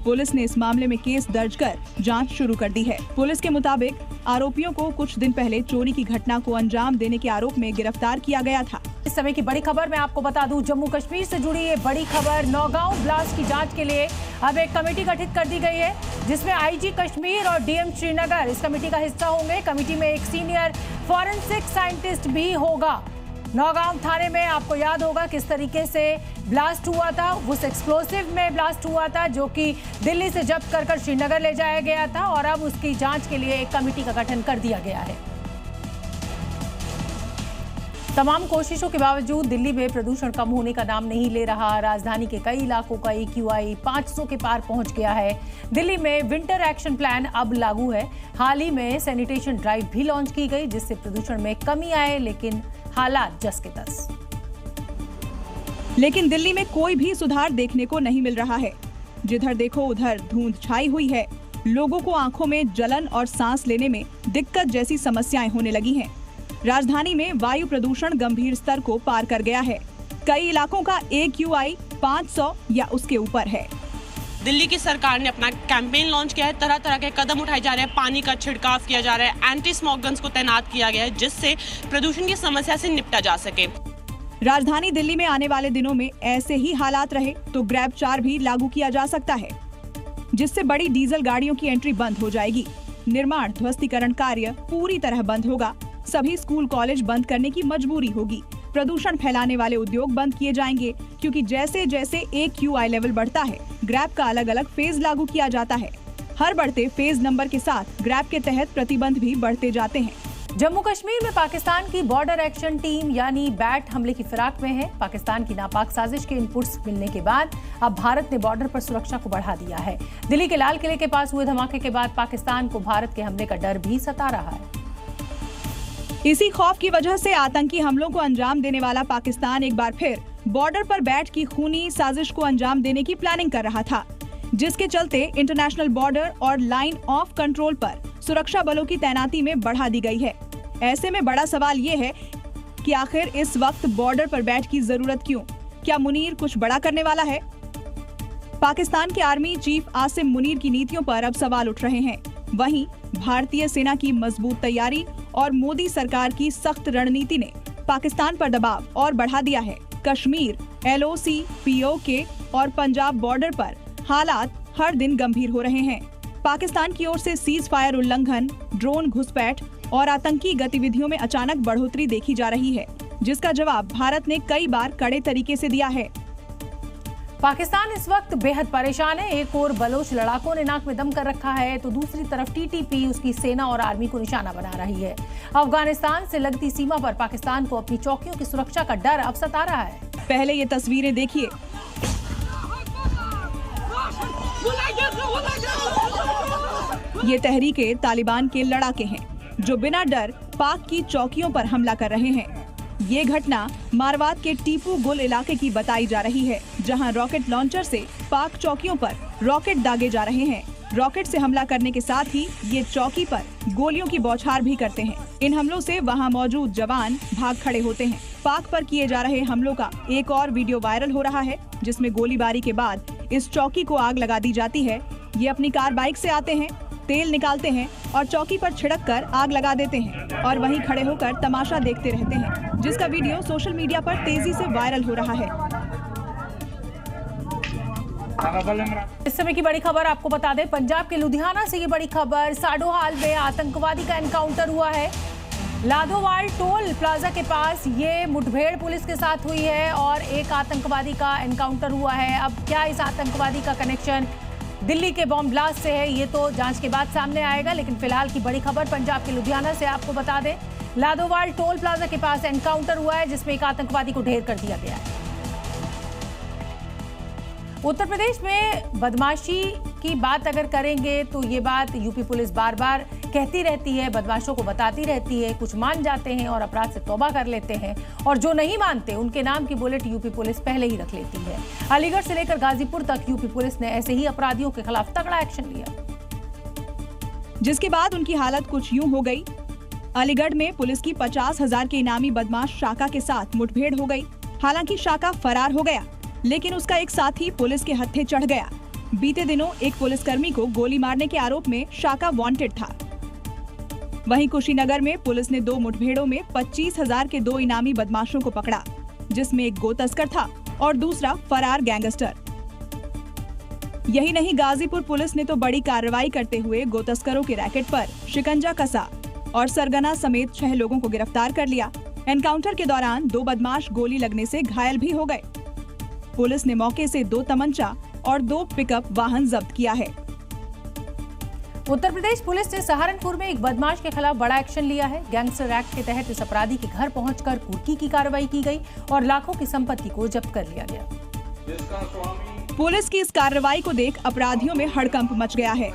पुलिस ने इस मामले में केस दर्ज कर जांच शुरू कर दी है। पुलिस के मुताबिक आरोपियों को कुछ दिन पहले चोरी की घटना को अंजाम देने के आरोप में गिरफ्तार किया गया था। इस समय की बड़ी खबर मैं आपको बता दूं, जम्मू कश्मीर से जुड़ी ये बड़ी खबर। नौगांव ब्लास्ट की जांच के लिए अब एक कमेटी गठित कर दी गई है, जिसमें आईजी कश्मीर और डीएम श्रीनगर इस कमेटी का हिस्सा होंगे। कमेटी में एक सीनियर फॉरेंसिक साइंटिस्ट भी होगा। नौगांव थाने में आपको याद होगा किस तरीके से ब्लास्ट हुआ था। उस एक्सप्लोसिव में ब्लास्ट हुआ था जो कि दिल्ली से जब्त कर श्रीनगर ले जाया गया था और अब उसकी जांच के लिए एक कमेटी का गठन कर दिया गया है। तमाम कोशिशों के बावजूद दिल्ली में प्रदूषण कम होने का नाम नहीं ले रहा। राजधानी के कई इलाकों का AQI 500 के पार पहुंच गया है। दिल्ली में विंटर एक्शन प्लान अब लागू है। हाल ही में सैनिटेशन ड्राइव भी लॉन्च की गई, जिससे प्रदूषण में कमी आए, लेकिन हालात जस के तस। लेकिन दिल्ली में कोई भी सुधार देखने को नहीं मिल रहा है। जिधर देखो उधर धुंध छाई हुई है। लोगों को आंखों में जलन और सांस लेने में दिक्कत जैसी समस्याएं होने लगी हैं। राजधानी में वायु प्रदूषण गंभीर स्तर को पार कर गया है। कई इलाकों का AQI 500 या उसके ऊपर है। दिल्ली की सरकार ने अपना कैंपेन लॉन्च किया है। तरह तरह के कदम उठाए जा रहे हैं। पानी का छिड़काव किया जा रहा है। एंटी स्मॉग गन्स को तैनात किया गया है, जिससे प्रदूषण की समस्या से निपटा जा सके। राजधानी दिल्ली में आने वाले दिनों में ऐसे ही हालात रहे तो ग्रैब 4 भी लागू किया जा सकता है, जिससे बड़ी डीजल गाड़ियों की एंट्री बंद हो जाएगी। निर्माण ध्वस्तीकरण कार्य पूरी तरह बंद होगा। सभी स्कूल कॉलेज बंद करने की मजबूरी होगी। प्रदूषण फैलाने वाले उद्योग बंद किए जाएंगे, क्योंकि जैसे जैसे AQI लेवल बढ़ता है, ग्रैब का अलग अलग फेज लागू किया जाता है। हर बढ़ते फेज नंबर के साथ ग्रैब के तहत प्रतिबंध भी बढ़ते जाते हैं। जम्मू कश्मीर में पाकिस्तान की बॉर्डर एक्शन टीम यानी बैट हमले की फिराक में है। पाकिस्तान की नापाक साजिश के इनपुट्स मिलने के बाद अब भारत ने बॉर्डर पर सुरक्षा को बढ़ा दिया है। दिल्ली के लाल किले के पास हुए धमाके के बाद पाकिस्तान को भारत के हमले का डर भी सता रहा है। इसी खौफ की वजह से आतंकी हमलों को अंजाम देने वाला पाकिस्तान एक बार फिर बॉर्डर पर बैठ की खूनी साजिश को अंजाम देने की प्लानिंग कर रहा था, जिसके चलते इंटरनेशनल बॉर्डर और लाइन ऑफ कंट्रोल पर सुरक्षा बलों की तैनाती में बढ़ा दी गई है। ऐसे में बड़ा सवाल ये है कि आखिर इस वक्त बॉर्डर पर बैठ की जरूरत क्यों? क्या मुनीर कुछ बड़ा करने वाला है? पाकिस्तान के आर्मी चीफ आसिम मुनीर की नीतियों पर अब सवाल उठ रहे हैं। वहीं भारतीय सेना की मजबूत तैयारी और मोदी सरकार की सख्त रणनीति ने पाकिस्तान पर दबाव और बढ़ा दिया है। कश्मीर, LOC, POK और पंजाब बॉर्डर पर हालात हर दिन गंभीर हो रहे हैं। पाकिस्तान की ओर से सीज फायर उल्लंघन, ड्रोन घुसपैठ और आतंकी गतिविधियों में अचानक बढ़ोतरी देखी जा रही है, जिसका जवाब भारत ने कई बार कड़े तरीके से दिया है। पाकिस्तान इस वक्त बेहद परेशान है। एक ओर बलोच लड़ाकों ने नाक में दम कर रखा है, तो दूसरी तरफ TTP उसकी सेना और आर्मी को निशाना बना रही है। अफगानिस्तान से लगती सीमा पर पाकिस्तान को अपनी चौकियों की सुरक्षा का डर अब सता रहा है। पहले ये तस्वीरें देखिए। ये तहरीके तालिबान के लड़ाके हैं, जो बिना डर पाक की चौकियों पर हमला कर रहे हैं। ये घटना मारवाद के टीपू गुल इलाके की बताई जा रही है, जहां रॉकेट लॉन्चर से पाक चौकियों पर रॉकेट दागे जा रहे हैं। रॉकेट से हमला करने के साथ ही ये चौकी पर गोलियों की बौछार भी करते हैं। इन हमलों से वहां मौजूद जवान भाग खड़े होते हैं। पाक पर किए जा रहे हमलों का एक और वीडियो वायरल हो रहा है, जिसमें गोलीबारी के बाद इस चौकी को आग लगा दी जाती है। ये अपनी कार बाइक से आते हैं, तेल निकालते हैं और चौकी पर छिड़क कर आग लगा देते हैं और वहीं खड़े होकर तमाशा देखते रहते हैं, जिसका वीडियो सोशल मीडिया पर तेजी से वायरल हो रहा है। इस समय की बड़ी खबर आपको बता दें, पंजाब के लुधियाना से ये बड़ी खबर। साडोहाल में आतंकवादी का एनकाउंटर हुआ है। लाधोवाल टोल प्लाजा के पास ये मुठभेड़ पुलिस के साथ हुई है और एक आतंकवादी का एनकाउंटर हुआ है। अब क्या इस आतंकवादी का कनेक्शन दिल्ली के बॉम्ब ब्लास्ट से है, ये तो जांच के बाद सामने आएगा। लेकिन फिलहाल की बड़ी खबर पंजाब के लुधियाना से आपको बता दें, लाडोवाल टोल प्लाजा के पास एनकाउंटर हुआ है जिसमें एक आतंकवादी को ढेर कर दिया गया है। उत्तर प्रदेश में बदमाशी की बात अगर करेंगे तो ये बात यूपी पुलिस बार बार कहती रहती है, बदमाशों को बताती रहती है। कुछ मान जाते हैं और अपराध से तौबा कर लेते हैं, और जो नहीं मानते उनके नाम की बुलेट यूपी पुलिस पहले ही रख लेती है। अलीगढ़ से लेकर गाजीपुर तक यूपी पुलिस ने ऐसे ही अपराधियों के खिलाफ तगड़ा एक्शन लिया, जिसके बाद उनकी हालत कुछ यूं हो गई। अलीगढ़ में पुलिस की 50,000 के इनामी बदमाश शाका के साथ मुठभेड़ हो गई। हालांकि शाका फरार हो गया, लेकिन उसका एक साथी पुलिस के हत्थे चढ़ गया। बीते दिनों एक पुलिसकर्मी को गोली मारने के आरोप में शाका वांटेड था। वहीं कुशीनगर में पुलिस ने 2 मुठभेड़ों में 25,000 के 2 इनामी बदमाशों को पकड़ा, जिसमें एक गो तस्कर था और दूसरा फरार गैंगस्टर। यही नहीं, गाजीपुर पुलिस ने तो बड़ी कार्रवाई करते हुए गो तस्करों के रैकेट पर शिकंजा कसा और सरगना समेत 6 लोगों को गिरफ्तार कर लिया। एनकाउंटर के दौरान 2 बदमाश गोली लगने से घायल भी हो गए। पुलिस ने मौके से 2 तमंचा और 2 पिकअप वाहन जब्त किया है। उत्तर प्रदेश पुलिस ने सहारनपुर में एक बदमाश के खिलाफ बड़ा एक्शन लिया है। गैंगस्टर एक्ट के तहत इस अपराधी के घर पहुंचकर कुर्की की कार्रवाई की गई और लाखों की संपत्ति को जब्त कर लिया गया। पुलिस की इस कार्रवाई को देख अपराधियों में हड़कंप मच गया है।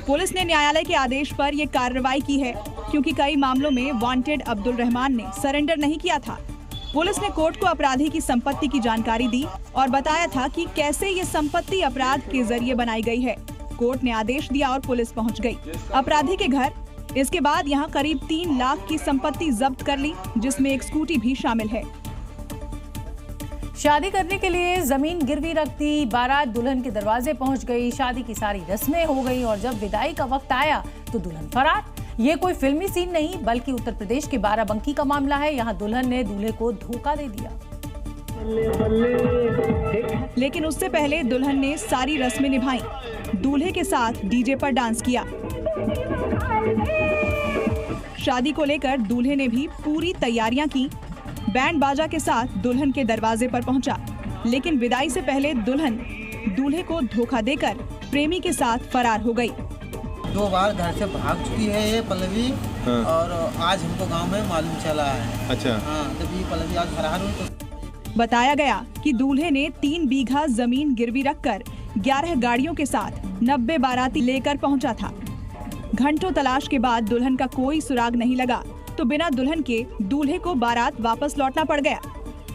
पुलिस ने न्यायालय के आदेश पर ये कार्रवाई की है, क्योंकि कई मामलों में वांटेड अब्दुल रहमान ने सरेंडर नहीं किया था। पुलिस ने कोर्ट को अपराधी की संपत्ति की जानकारी दी और बताया था कि कैसे ये संपत्ति अपराध के जरिए बनाई गई है। कोर्ट ने आदेश दिया और पुलिस पहुंच गई अपराधी के घर। इसके बाद यहां करीब 3 लाख की संपत्ति जब्त कर ली, जिसमें एक स्कूटी भी शामिल है। शादी करने के लिए जमीन गिरवी रख दी, बारात दुल्हन के दरवाजे पहुंच गई, शादी की सारी रस्में हो गई और जब विदाई का वक्त आया तो दुल्हन फरार। ये कोई फिल्मी सीन नहीं बल्कि उत्तर प्रदेश के बाराबंकी का मामला है। यहाँ दुल्हन ने दूल्हे को धोखा दे दिया, लेकिन उससे पहले दुल्हन ने सारी रस्में निभाई। दूल्हे के साथ डीजे पर डांस किया। शादी को लेकर दूल्हे ने भी पूरी तैयारियां की। बैंड बाजा के साथ दुल्हन के दरवाजे पर पहुंचा, लेकिन विदाई से पहले दुल्हन दूल्हे को धोखा देकर प्रेमी के साथ फरार हो गई। 2 बार घर से भाग चुकी है ये पल्लवी। हाँ। और आज हमको गांव में मालूम चला है। अच्छा। हाँ, तब ये पल्लवी आज फरार हुई। तो बताया गया कि दूल्हे ने 3 बीघा जमीन गिरवी रखकर 11 गाड़ियों के साथ 90 बाराती लेकर पहुंचा था। घंटों तलाश के बाद दुल्हन का कोई सुराग नहीं लगा, तो बिना दुल्हन के दूल्हे को बारात वापस लौटना पड़ गया।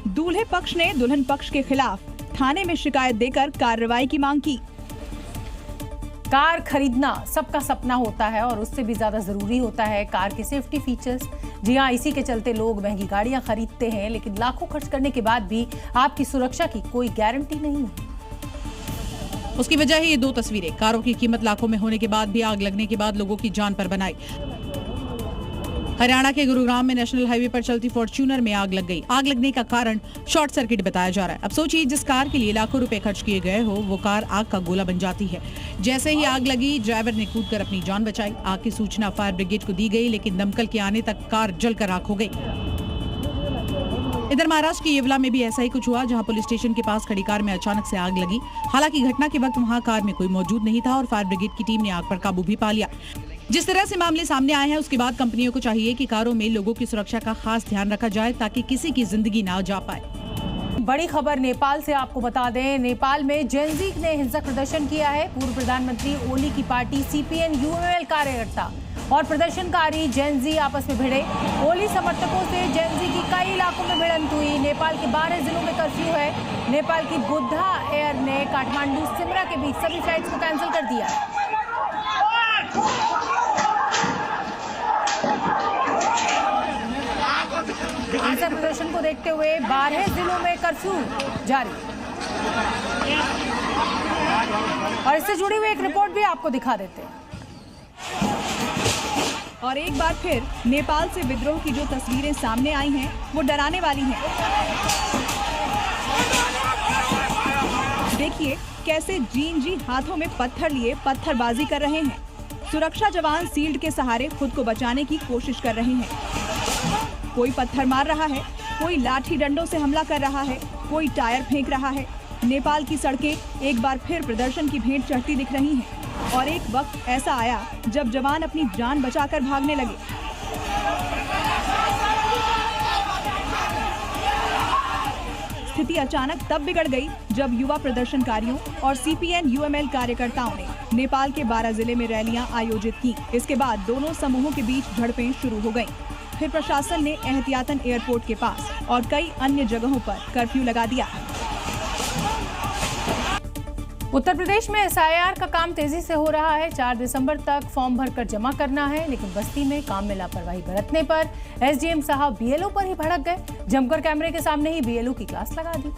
दूल्हे पक्ष ने दुल्हन पक्ष के खिलाफ थाने में शिकायत देकर कार्रवाई की मांग की। कार खरीदना सबका सपना होता है और उससे भी ज्यादा जरूरी होता है कार के सेफ्टी फीचर्स। जी हाँ, इसी के चलते लोग महंगी गाड़ियां खरीदते हैं, लेकिन लाखों खर्च करने के बाद भी आपकी सुरक्षा की कोई गारंटी नहीं है। उसकी वजह है ये 2 तस्वीरें। कारों की कीमत लाखों में होने के बाद भी आग लगने के बाद लोगों की जान पर बनाई। हरियाणा के गुरुग्राम में नेशनल हाईवे पर चलती फॉर्च्यूनर में आग लग गई। आग लगने का कारण शॉर्ट सर्किट बताया जा रहा है। अब सोचिए, जिस कार के लिए लाखों रुपए खर्च किए गए हो वो कार आग का गोला बन जाती है। जैसे ही आग लगी, ड्राइवर ने कूदकर अपनी जान बचाई। आग की सूचना फायर ब्रिगेड को दी गई, लेकिन दमकल के आने तक कार जलकर राख हो गई। इधर महाराष्ट्र के येवला में भी ऐसा ही कुछ हुआ, जहां पुलिस स्टेशन के पास खड़ी कार में अचानक से आग लगी। हालांकि घटना के वक्त वहां कार में कोई मौजूद नहीं था और फायर ब्रिगेड की टीम ने आग पर काबू भी पा लिया। जिस तरह से मामले सामने आए हैं, उसके बाद कंपनियों को चाहिए कि कारों में लोगों की सुरक्षा का खास ध्यान रखा जाए ताकि किसी की जिंदगी ना जा पाए। बड़ी खबर नेपाल से आपको बता दें, नेपाल में जेनजी ने हिंसक प्रदर्शन किया है। पूर्व प्रधानमंत्री ओली की पार्टी सीपीएन यूएमएल कार्यकर्ता और प्रदर्शनकारी जेनजी आपस में भिड़े। ओली समर्थकों से जेनजी की कई इलाकों में भिड़ंत हुई। नेपाल के 12 जिलों में कर्फ्यू है। नेपाल की बुद्धा एयर ने काठमांडू सिमरा के बीच सभी फ्लाइट्स को कैंसिल कर दिया है। हिंसक प्रदर्शन को देखते हुए 12 जिलों में कर्फ्यू जारी। और इससे जुड़ी हुई एक रिपोर्ट भी आपको दिखा देते हैं। और एक बार फिर नेपाल से विद्रोह की जो तस्वीरें सामने आई हैं, वो डराने वाली हैं। देखिए कैसे जी हाथों में पत्थर लिए पत्थरबाजी कर रहे हैं। सुरक्षा जवान शील्ड के सहारे खुद को बचाने की कोशिश कर रहे हैं। कोई पत्थर मार रहा है, कोई लाठी डंडों से हमला कर रहा है, कोई टायर फेंक रहा है। नेपाल की सड़कें एक बार फिर प्रदर्शन की भेंट चढ़ती दिख रही हैं और एक वक्त ऐसा आया जब जवान अपनी जान बचाकर भागने लगे। स्थिति अचानक तब बिगड़ गई जब युवा प्रदर्शनकारियों और सीपीएन यूएमएल कार्यकर्ताओं ने नेपाल के 12 जिले में रैलियां आयोजित की। इसके बाद दोनों समूहों के बीच झड़पें शुरू हो गईं। फिर प्रशासन ने एहतियातन एयरपोर्ट के पास और कई अन्य जगहों पर कर्फ्यू लगा दिया। उत्तर प्रदेश में एसआईआर का काम तेजी से हो रहा है। 4 दिसंबर तक फॉर्म भरकर जमा करना है, लेकिन बस्ती में काम में लापरवाही बरतने पर एसडीएम साहब बीएलओ पर ही भड़क गए। जमकर कैमरे के सामने ही बीएलओ की क्लास लगा दी।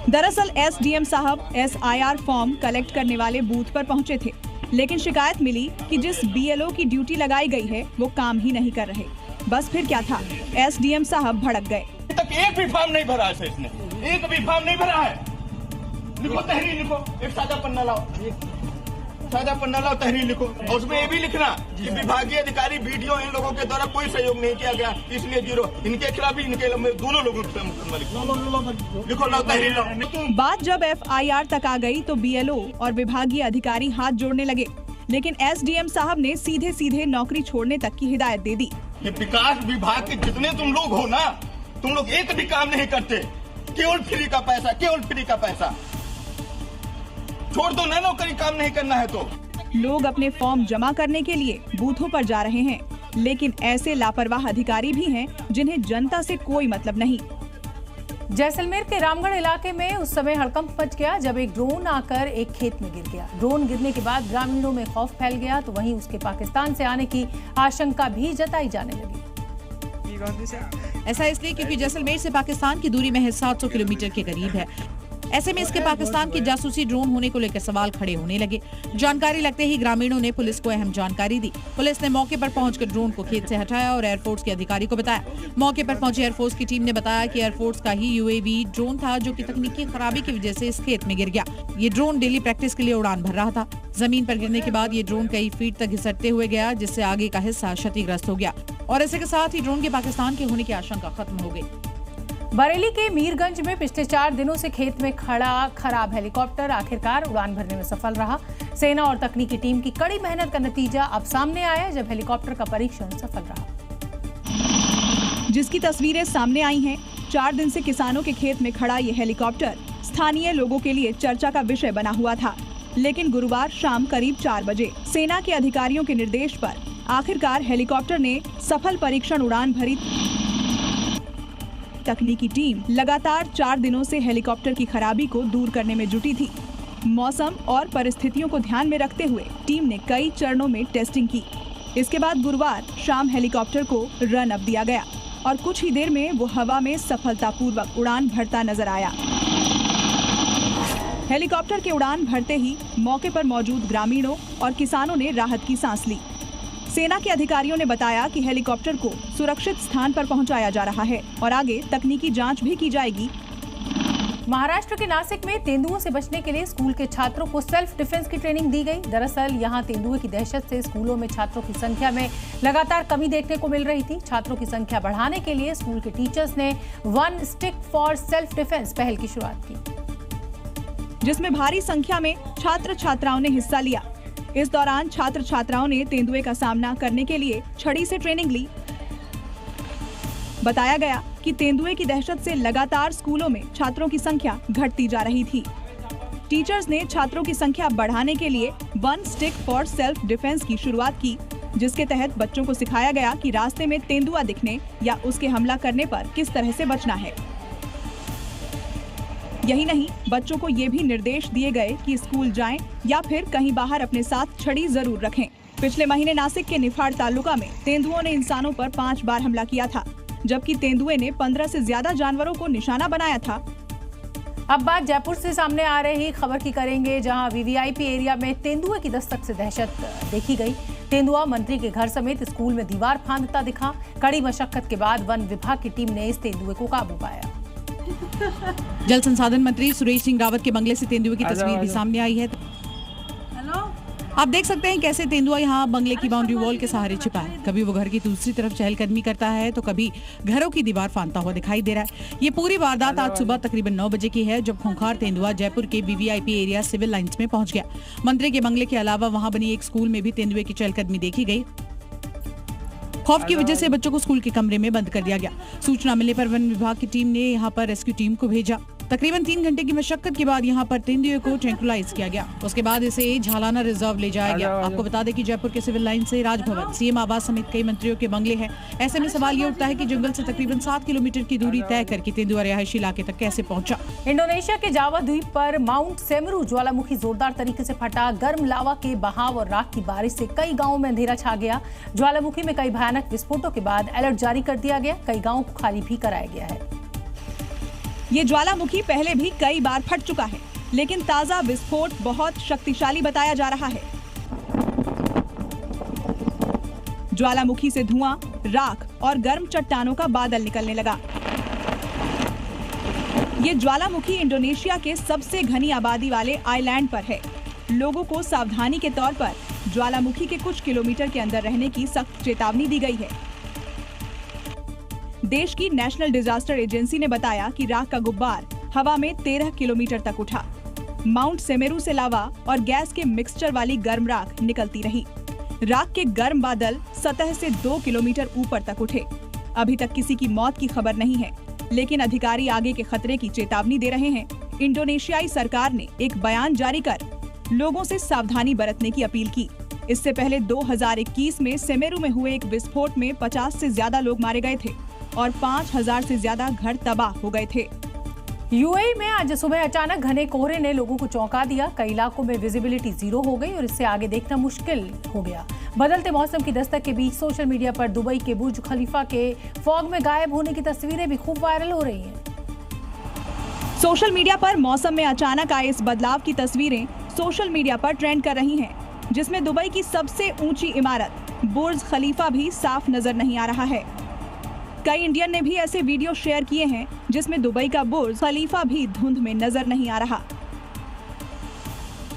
दरअसल एसडीएम साहब एसआईआर फॉर्म कलेक्ट करने वाले बूथ पर पहुंचे थे, लेकिन शिकायत मिली कि जिस बीएलओ की ड्यूटी लगाई गई है वो काम ही नहीं कर रहे। बस फिर क्या था, एसडीएम साहब भड़क गए। तक एक भी फॉर्म नहीं भरा है इसने, एक भी फॉर्म नहीं भरा है। लिखो तहरीर लिखो, एक सादा पन्ना लाओ, सादा पन्ना लाओ, तहरीर लिखो और उसमें ये भी लिखना कि विभागीय अधिकारी वीडियो इन लोगों के द्वारा कोई सहयोग नहीं किया गया, इसलिए 0। इनके खिलाफ भी इनके दोनों लोगों के मुकदमा लिखो, लाओ तहरीर लाओ। बात जब एफआईआर तक आ गई तो बीएलओ और विभागीय अधिकारी हाथ जोड़ने लगे, लेकिन एसडीएम साहब ने सीधे सीधे नौकरी छोड़ने तक की हिदायत दे दी। विकास विभाग के जितने तुम लोग हो ना, तुम लोग एक भी काम नहीं करते, केवल फ्री का पैसा, केवल फ्री का पैसा। छोड़ दो ना नौकरी, काम नहीं करना है तो। लोग अपने फॉर्म जमा करने के लिए बूथों पर जा रहे हैं, लेकिन ऐसे लापरवाह अधिकारी भी हैं जिन्हें जनता से कोई मतलब नहीं। जैसलमेर के रामगढ़ इलाके में उस समय हड़कंप मच गया जब एक ड्रोन आकर एक खेत में गिर गया। ड्रोन गिरने के बाद ग्रामीणों में खौफ फैल गया, तो वहीं उसके पाकिस्तान से आने की आशंका भी जताई जाने लगी। ऐसा इसलिए क्योंकि जैसलमेर से पाकिस्तान की दूरी महज 700 किलोमीटर के करीब है। ऐसे में इसके पाकिस्तान के जासूसी ड्रोन होने को लेकर सवाल खड़े होने लगे। जानकारी लगते ही ग्रामीणों ने पुलिस को अहम जानकारी दी। पुलिस ने मौके पर पहुंचकर ड्रोन को खेत से हटाया और एयरफोर्स के अधिकारी को बताया। मौके पर पहुंचे एयरफोर्स की टीम ने बताया कि एयरफोर्स का ही यूएवी ड्रोन था, जो कि तकनीकी खराबी की वजह से इस खेत में गिर गया। ये ड्रोन डेली प्रैक्टिस के लिए उड़ान भर रहा था। जमीन पर गिरने के बाद ये ड्रोन कई फीट तक घिसटते हुए गया, जिससे आगे का हिस्सा क्षतिग्रस्त हो गया और इसी के साथ ही ड्रोन के पाकिस्तान के होने की आशंका खत्म हो गई। बरेली के मीरगंज में पिछले 4 दिनों से खेत में खड़ा खराब हेलीकॉप्टर आखिरकार उड़ान भरने में सफल रहा। सेना और तकनीकी टीम की कड़ी मेहनत का नतीजा अब सामने आया जब हेलीकॉप्टर का परीक्षण सफल रहा। जिसकी तस्वीरें सामने आई हैं। 4 दिन से किसानों के खेत में खड़ा ये हेलीकॉप्टर स्थानीय लोगों के लिए चर्चा का विषय बना हुआ था, लेकिन गुरुवार शाम करीब 4 बजे सेना के अधिकारियों के निर्देश पर आखिरकार हेलीकॉप्टर ने सफल परीक्षण उड़ान भरी। तकनीकी टीम लगातार 4 दिनों से हेलीकॉप्टर की खराबी को दूर करने में जुटी थी। मौसम और परिस्थितियों को ध्यान में रखते हुए टीम ने कई चरणों में टेस्टिंग की। इसके बाद गुरुवार शाम हेलीकॉप्टर को रन अप दिया गया और कुछ ही देर में वो हवा में सफलतापूर्वक उड़ान भरता नजर आया। हेलीकॉप्टर के उड़ान भरते ही मौके पर मौजूद ग्रामीणों और किसानों ने राहत की सांस ली। सेना के अधिकारियों ने बताया कि हेलीकॉप्टर को सुरक्षित स्थान पर पहुंचाया जा रहा है और आगे तकनीकी जांच भी की जाएगी। महाराष्ट्र के नासिक में तेंदुओं से बचने के लिए स्कूल के छात्रों को सेल्फ डिफेंस की ट्रेनिंग दी गई। दरअसल यहां तेंदुए की दहशत से स्कूलों में छात्रों की संख्या में लगातार कमी देखने को मिल रही थी। छात्रों की संख्या बढ़ाने के लिए स्कूल के टीचर्स ने 1 स्टिक फॉर सेल्फ डिफेंस पहल की शुरुआत की, जिसमें भारी संख्या में छात्र छात्राओं ने हिस्सा लिया। इस दौरान छात्र छात्राओं ने तेंदुए का सामना करने के लिए छड़ी से ट्रेनिंग ली। बताया गया कि तेंदुए की दहशत से लगातार स्कूलों में छात्रों की संख्या घटती जा रही थी। टीचर्स ने छात्रों की संख्या बढ़ाने के लिए 1 स्टिक फॉर सेल्फ डिफेंस की शुरुआत की, जिसके तहत बच्चों को सिखाया गया कि रास्ते में तेंदुआ दिखने या उसके हमला करने पर किस तरह से बचना है। यही नहीं, बच्चों को ये भी निर्देश दिए गए कि स्कूल जाएं या फिर कहीं बाहर अपने साथ छड़ी जरूर रखें। पिछले महीने नासिक के निफाड़ तालुका में तेंदुओं ने इंसानों पर 5 बार हमला किया था, जबकि तेंदुए ने 15 से ज्यादा जानवरों को निशाना बनाया था। अब बात जयपुर से सामने आ रही खबर की करेंगे, जहां वीवीआईपी एरिया में तेंदुए की दस्तक से दहशत देखी गई। तेंदुआ मंत्री के घर समेत स्कूल में दीवार फांदता दिखा। कड़ी मशक्कत के बाद वन विभाग की टीम ने इस तेंदुए को काबू पाया। जल संसाधन मंत्री सुरेश सिंह रावत के बंगले से तेंदुए की तस्वीर भी सामने आई है। आप देख सकते हैं कैसे तेंदुआ यहाँ बंगले की बाउंड्री वॉल के सहारे छिपा है। कभी वो घर की दूसरी तरफ चहलकदमी करता है तो कभी घरों की दीवार फांदता हुआ दिखाई दे रहा है। ये पूरी वारदात आज सुबह तकरीबन 9 बजे की है, जब खूंखार तेंदुआ जयपुर के BVIP एरिया सिविल लाइंस में पहुंच गया। मंत्री के बंगले के अलावा वहां बनी एक स्कूल में भी तेंदुए की चहलकदमी देखी गई। खौफ की वजह से बच्चों को स्कूल के कमरे में बंद कर दिया गया। सूचना मिलने पर वन विभाग की टीम ने यहां पर रेस्क्यू टीम को भेजा। तकरीबन 3 घंटे की मशक्कत के बाद यहां पर तेंदुए को ट्रैंकुलाइज किया गया। उसके बाद इसे झालाना रिजर्व ले जाया गया। आपको बता दें कि जयपुर के सिविल लाइन से राजभवन, CM आवास समेत कई मंत्रियों के बंगले हैं। ऐसे में सवाल ये उठता है कि जंगल से तकरीबन 7 किलोमीटर की दूरी तय करके तेंदुआ रिहायशी इलाके तक कैसे पहुंचा। इंडोनेशिया के जावा द्वीप पर माउंट सेमेरू ज्वालामुखी जोरदार तरीके से फटा। गर्म लावा के बहाव और राख की बारिश से कई गाँवों में अंधेरा छा गया। ज्वालामुखी में कई भयानक विस्फोटों के बाद अलर्ट जारी कर दिया गया। कई गाँवों को खाली भी कराया गया है। ये ज्वालामुखी पहले भी कई बार फट चुका है, लेकिन ताजा विस्फोट बहुत शक्तिशाली बताया जा रहा है। ज्वालामुखी से धुआं, राख और गर्म चट्टानों का बादल निकलने लगा। ये ज्वालामुखी इंडोनेशिया के सबसे घनी आबादी वाले आइलैंड पर है। लोगों को सावधानी के तौर पर ज्वालामुखी के कुछ किलोमीटर के अंदर रहने की सख्त चेतावनी दी गई है। देश की नेशनल डिजास्टर एजेंसी ने बताया कि राख का गुब्बार हवा में 13 किलोमीटर तक उठा। माउंट सेमेरू से लावा और गैस के मिक्सचर वाली गर्म राख निकलती रही। राख के गर्म बादल सतह से 2 किलोमीटर ऊपर तक उठे। अभी तक किसी की मौत की खबर नहीं है, लेकिन अधिकारी आगे के खतरे की चेतावनी दे रहे हैं। इंडोनेशियाई सरकार ने एक बयान जारी कर लोगों से सावधानी बरतने की अपील की। इससे पहले 2021 में सेमेरू में हुए एक विस्फोट में 50 से ज्यादा लोग मारे गए थे और 5000 से ज्यादा घर तबाह हो गए थे। यूएई में आज सुबह अचानक घने कोहरे ने लोगों को चौंका दिया। कई इलाकों में विजिबिलिटी 0 हो गई और इससे आगे देखना मुश्किल हो गया। बदलते मौसम की दस्तक के बीच सोशल मीडिया पर दुबई के बुर्ज खलीफा के फॉग में गायब होने की तस्वीरें भी खूब वायरल हो रही हैं। सोशल मीडिया पर मौसम में अचानक आए इस बदलाव की तस्वीरें सोशल मीडिया पर ट्रेंड कर रही हैं, जिसमें दुबई की सबसे ऊंची इमारत बुर्ज खलीफा भी साफ नजर नहीं आ रहा है। कई इंडियन ने भी ऐसे वीडियो शेयर किए हैं जिसमें दुबई का बुर्ज खलीफा भी धुंध में नजर नहीं आ रहा।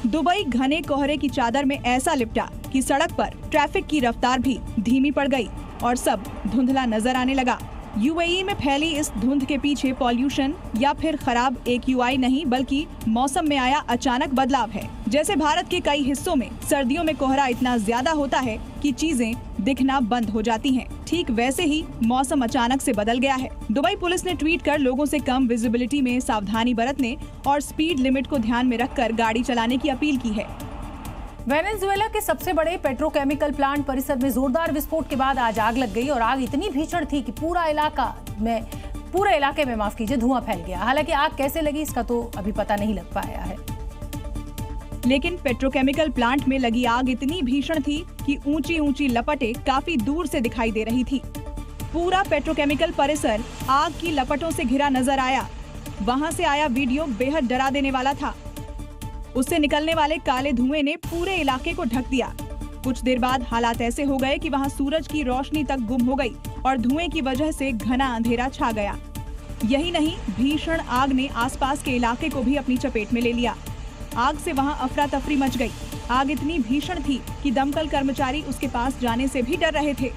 दुबई घने कोहरे की चादर में ऐसा लिपटा कि सड़क पर ट्रैफिक की रफ्तार भी धीमी पड़ गई और सब धुंधला नजर आने लगा। यूएई में फैली इस धुंध के पीछे पॉल्यूशन या फिर खराब AQI नहीं, बल्कि मौसम में आया अचानक बदलाव है। जैसे भारत के कई हिस्सों में सर्दियों में कोहरा इतना ज्यादा होता है कि चीजें दिखना बंद हो जाती हैं। ठीक वैसे ही मौसम अचानक से बदल गया है। दुबई पुलिस ने ट्वीट कर लोगों से कम विजिबिलिटी में सावधानी बरतने और स्पीड लिमिट को ध्यान में रखकर गाड़ी चलाने की अपील की है। वेनेजुएला के सबसे बड़े पेट्रोकेमिकल प्लांट परिसर में जोरदार विस्फोट के बाद आज आग लग गई और आग इतनी भीषण थी कि पूरे इलाके में माफ कीजिए धुआं फैल गया। हालांकि आग कैसे लगी इसका तो अभी पता नहीं लग पाया है, लेकिन पेट्रोकेमिकल प्लांट में लगी आग इतनी भीषण थी कि ऊंची ऊंची लपटें काफी दूर से दिखाई दे रही थी। पूरा पेट्रोकेमिकल परिसर आग की लपटों से घिरा नजर आया। वहां से आया वीडियो बेहद डरा देने वाला था। उससे निकलने वाले काले धुएं ने पूरे इलाके को ढक दिया। कुछ देर बाद हालात ऐसे हो गए कि वहां सूरज की रोशनी तक गुम हो गई और धुएं की वजह से घना अंधेरा छा गया। यही नहीं, भीषण आग ने आसपास के इलाके को भी अपनी चपेट में ले लिया। आग से वहां अफरा तफरी मच गई। आग इतनी भीषण थी कि दमकल कर्मचारी उसके पास जाने से भी डर रहे थे,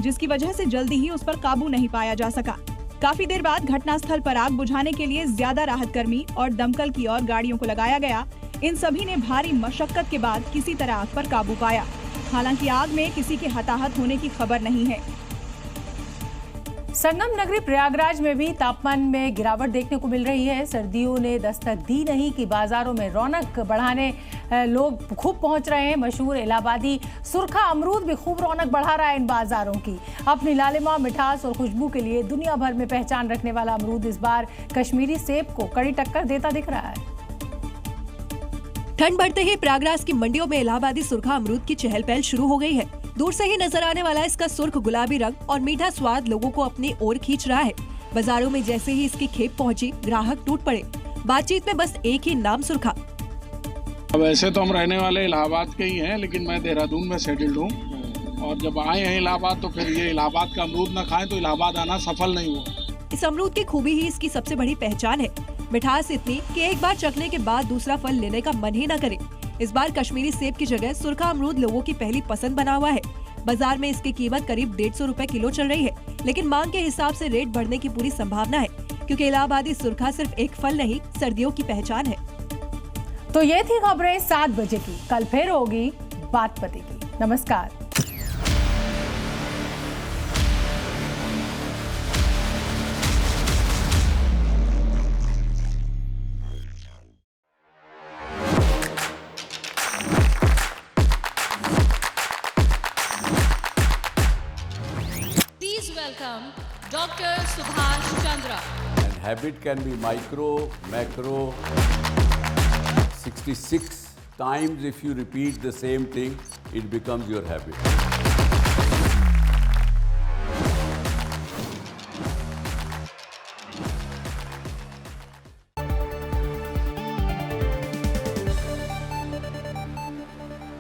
जिसकी वजह से जल्दी ही उस पर काबू नहीं पाया जा सका। काफी देर बाद घटनास्थल पर आग बुझाने के लिए ज्यादा राहत कर्मी और दमकल की और गाड़ियों को लगाया गया। इन सभी ने भारी मशक्कत के बाद किसी तरह आग पर काबू पाया। हालांकि आग में किसी के हताहत होने की खबर नहीं है। संगम नगरी प्रयागराज में भी तापमान में गिरावट देखने को मिल रही है। सर्दियों ने दस्तक दी नहीं कि बाजारों में रौनक बढ़ाने लोग खूब पहुंच रहे हैं। मशहूर इलाहाबादी सुरखा अमरूद भी खूब रौनक बढ़ा रहा है इन बाजारों की। अपनी लालिमा मिठास और खुशबू के लिए दुनिया भर में पहचान रखने वाला अमरूद इस बार कश्मीरी सेब को कड़ी टक्कर देता दिख रहा है। ठंड बढ़ते ही प्रयागराज की मंडियों में इलाहाबादी सुरखा अमरूद की चहल पहल शुरू हो गई है। दूर से ही नजर आने वाला इसका सुर्ख गुलाबी रंग और मीठा स्वाद लोगों को अपनी ओर खींच रहा है। बाजारों में जैसे ही इसकी खेप पहुंची, ग्राहक टूट पड़े। बातचीत में बस एक ही नाम सुरखा। वैसे तो हम रहने वाले इलाहाबाद के ही हैं, लेकिन मैं देहरादून में सेटल्ड हूँ और जब आए हैं इलाहाबाद तो फिर ये इलाहाबाद का अमरूद न खाएं तो इलाहाबाद आना सफल नहीं हुआ। इस अमरूद की खूबी ही इसकी सबसे बड़ी पहचान है। मिठास इतनी कि एक बार चखने के बाद दूसरा फल लेने का मन ही न करे। इस बार कश्मीरी सेब की जगह सुरखा अमरूद लोगों की पहली पसंद बना हुआ है। बाजार में इसकी कीमत करीब 150 रुपए किलो चल रही है, लेकिन मांग के हिसाब से रेट बढ़ने की पूरी संभावना है, क्योंकि इलाहाबादी सुरखा सिर्फ एक फल नहीं, सर्दियों की पहचान है। तो ये थी खबरें 7 बजे की। कल फिर होगी बात पते की। नमस्कार। Welcome Dr. Subhash Chandra. And habit can be micro, macro, 66 times if you repeat the same thing, it becomes your habit.